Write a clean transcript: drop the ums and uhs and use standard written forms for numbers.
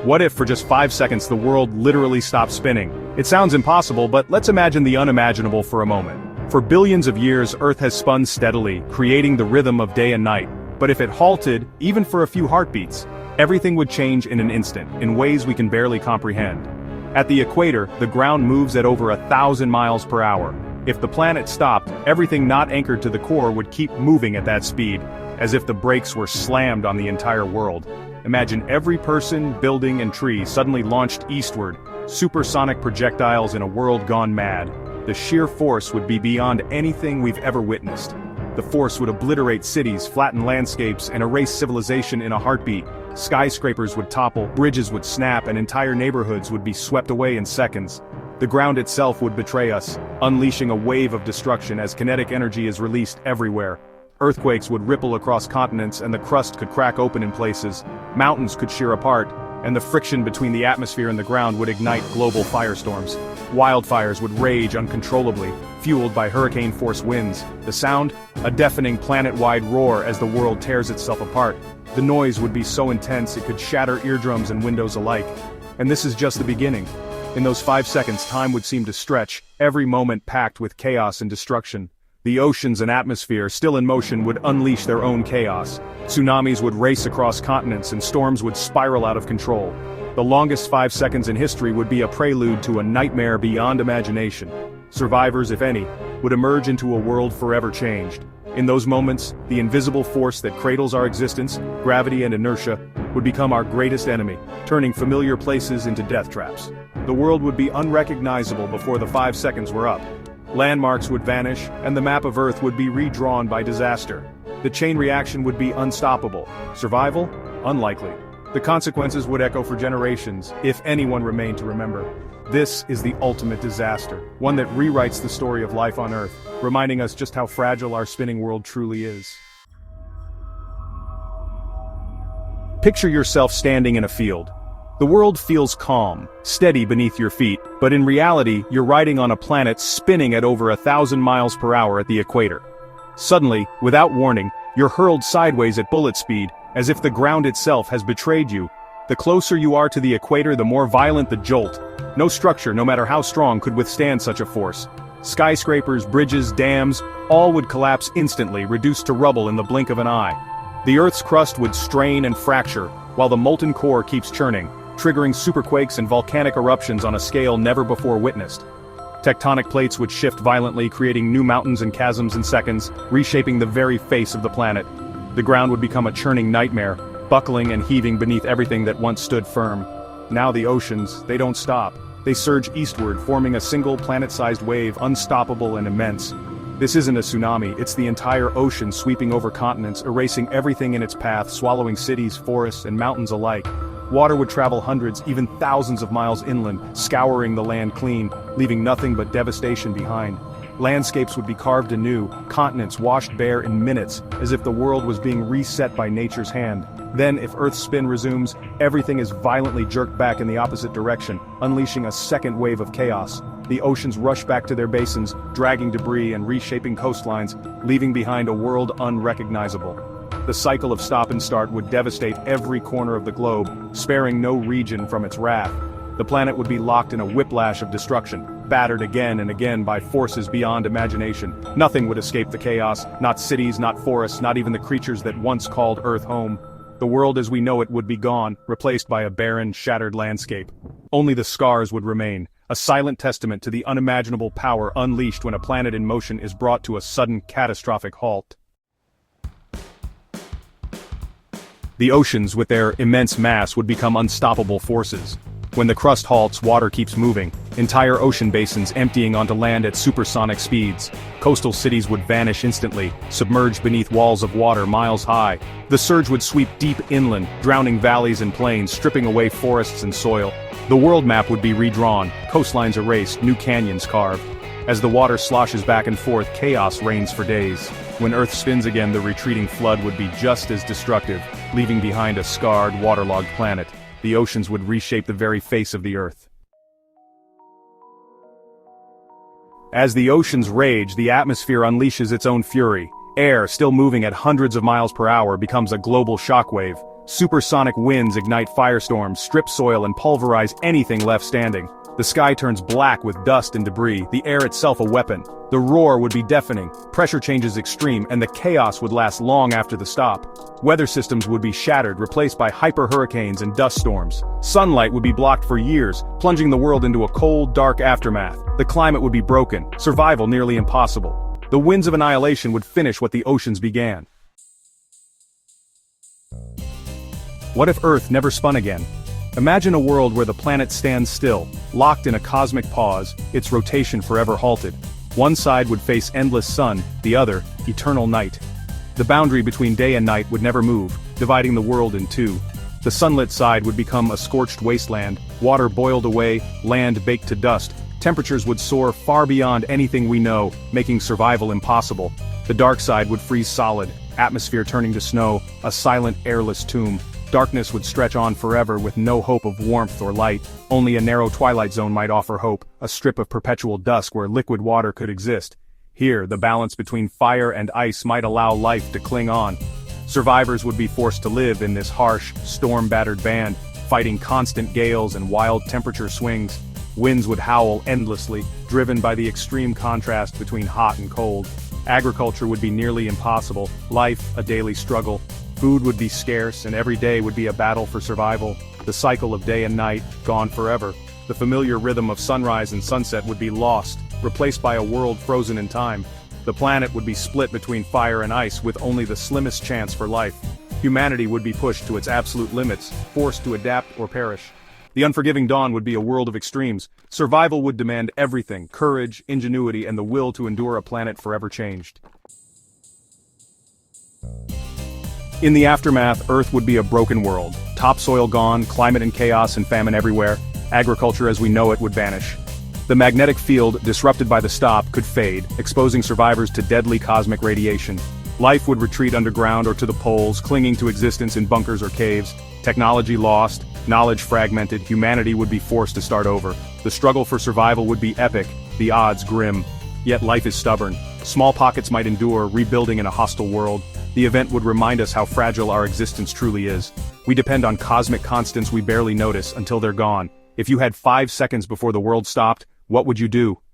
What if for just 5 seconds the world literally stopped spinning? It sounds impossible, but let's imagine the unimaginable for a moment. For billions of years, Earth has spun steadily, creating the rhythm of day and night. But if it halted, even for a few heartbeats, everything would change in an instant, in ways we can barely comprehend. At the equator, the ground moves at over 1,000 miles per hour. If the planet stopped, everything not anchored to the core would keep moving at that speed, as if the brakes were slammed on the entire world. Imagine every person, building, and tree suddenly launched eastward, supersonic projectiles in a world gone mad. The sheer force would be beyond anything we've ever witnessed. The force would obliterate cities, flatten landscapes, and erase civilization in a heartbeat. Skyscrapers would topple, bridges would snap, and entire neighborhoods would be swept away in seconds. The ground itself would betray us, unleashing a wave of destruction as kinetic energy is released everywhere. Earthquakes would ripple across continents and the crust could crack open in places, mountains could shear apart, and the friction between the atmosphere and the ground would ignite global firestorms. Wildfires would rage uncontrollably, fueled by hurricane-force winds. The sound? A deafening planet-wide roar as the world tears itself apart. The noise would be so intense it could shatter eardrums and windows alike. And this is just the beginning. In those 5 seconds, time would seem to stretch, every moment packed with chaos and destruction. The oceans and atmosphere, still in motion, would unleash their own chaos. Tsunamis would race across continents and storms would spiral out of control. The longest 5 seconds in history would be a prelude to a nightmare beyond imagination. Survivors, if any, would emerge into a world forever changed. In those moments, the invisible force that cradles our existence, gravity and inertia, would become our greatest enemy, turning familiar places into death traps. The world would be unrecognizable before the 5 seconds were up. Landmarks would vanish, and the map of Earth would be redrawn by disaster. The chain reaction would be unstoppable. Survival? Unlikely. The consequences would echo for generations, if anyone remained to remember. This is the ultimate disaster, one that rewrites the story of life on Earth, reminding us just how fragile our spinning world truly is. Picture yourself standing in a field. The world feels calm, steady beneath your feet, but in reality, you're riding on a planet spinning at over 1,000 miles per hour at the equator. Suddenly, without warning, you're hurled sideways at bullet speed, as if the ground itself has betrayed you. The closer you are to the equator, the more violent the jolt. No structure, no matter how strong, could withstand such a force. Skyscrapers, bridges, dams, all would collapse instantly, reduced to rubble in the blink of an eye. The Earth's crust would strain and fracture, while the molten core keeps churning, triggering superquakes and volcanic eruptions on a scale never before witnessed. Tectonic plates would shift violently, creating new mountains and chasms in seconds, reshaping the very face of the planet. The ground would become a churning nightmare, buckling and heaving beneath everything that once stood firm. Now the oceans, they don't stop. They surge eastward, forming a single planet-sized wave, unstoppable and immense. This isn't a tsunami, it's the entire ocean sweeping over continents, erasing everything in its path, swallowing cities, forests, and mountains alike. Water would travel hundreds, even thousands of miles inland, scouring the land clean, leaving nothing but devastation behind. Landscapes would be carved anew, continents washed bare in minutes, as if the world was being reset by nature's hand. Then, if Earth's spin resumes, everything is violently jerked back in the opposite direction, unleashing a second wave of chaos. The oceans rush back to their basins, dragging debris and reshaping coastlines, leaving behind a world unrecognizable. The cycle of stop and start would devastate every corner of the globe, sparing no region from its wrath. The planet would be locked in a whiplash of destruction, battered again and again by forces beyond imagination. Nothing would escape the chaos, not cities, not forests, not even the creatures that once called Earth home. The world as we know it would be gone, replaced by a barren, shattered landscape. Only the scars would remain, a silent testament to the unimaginable power unleashed when a planet in motion is brought to a sudden, catastrophic halt. The oceans, with their immense mass, would become unstoppable forces. When the crust halts, water keeps moving, entire ocean basins emptying onto land at supersonic speeds. Coastal cities would vanish instantly, submerged beneath walls of water miles high. The surge would sweep deep inland, drowning valleys and plains, stripping away forests and soil. The world map would be redrawn, coastlines erased, new canyons carved. As the water sloshes back and forth, chaos reigns for days. When Earth spins again, the retreating flood would be just as destructive, leaving behind a scarred, waterlogged planet. The oceans would reshape the very face of the Earth. As the oceans rage, the atmosphere unleashes its own fury. Air, still moving at hundreds of miles per hour, becomes a global shockwave. Supersonic winds ignite firestorms, strip soil and pulverize anything left standing. The sky turns black with dust and debris, the air itself a weapon. The roar would be deafening, pressure changes extreme, and the chaos would last long after the stop. Weather systems would be shattered, replaced by hyper-hurricanes and dust storms. Sunlight would be blocked for years, plunging the world into a cold, dark aftermath. The climate would be broken, survival nearly impossible. The winds of annihilation would finish what the oceans began. What if Earth never spun again? Imagine a world where the planet stands still, locked in a cosmic pause, its rotation forever halted. One side would face endless sun, the other, eternal night. The boundary between day and night would never move, dividing the world in two. The sunlit side would become a scorched wasteland, water boiled away, land baked to dust. Temperatures would soar far beyond anything we know, making survival impossible. The dark side would freeze solid, atmosphere turning to snow, a silent, airless tomb. Darkness would stretch on forever with no hope of warmth or light. Only a narrow twilight zone might offer hope, a strip of perpetual dusk where liquid water could exist. Here, the balance between fire and ice might allow life to cling on. Survivors would be forced to live in this harsh, storm-battered band, fighting constant gales and wild temperature swings. Winds would howl endlessly, driven by the extreme contrast between hot and cold. Agriculture would be nearly impossible, life a daily struggle. Food would be scarce, and every day would be a battle for survival. The cycle of day and night, gone forever. The familiar rhythm of sunrise and sunset would be lost, replaced by a world frozen in time. The planet would be split between fire and ice with only the slimmest chance for life. Humanity would be pushed to its absolute limits, forced to adapt or perish. The unforgiving dawn would be a world of extremes. Survival would demand everything: courage, ingenuity, and the will to endure a planet forever changed. In the aftermath, Earth would be a broken world. Topsoil gone, climate in chaos and famine everywhere. Agriculture as we know it would vanish. The magnetic field, disrupted by the stop, could fade, exposing survivors to deadly cosmic radiation. Life would retreat underground or to the poles, clinging to existence in bunkers or caves. Technology lost, knowledge fragmented, humanity would be forced to start over. The struggle for survival would be epic, the odds grim. Yet life is stubborn. Small pockets might endure, rebuilding in a hostile world. The event would remind us how fragile our existence truly is. We depend on cosmic constants we barely notice until they're gone. If you had 5 seconds before the world stopped, what would you do?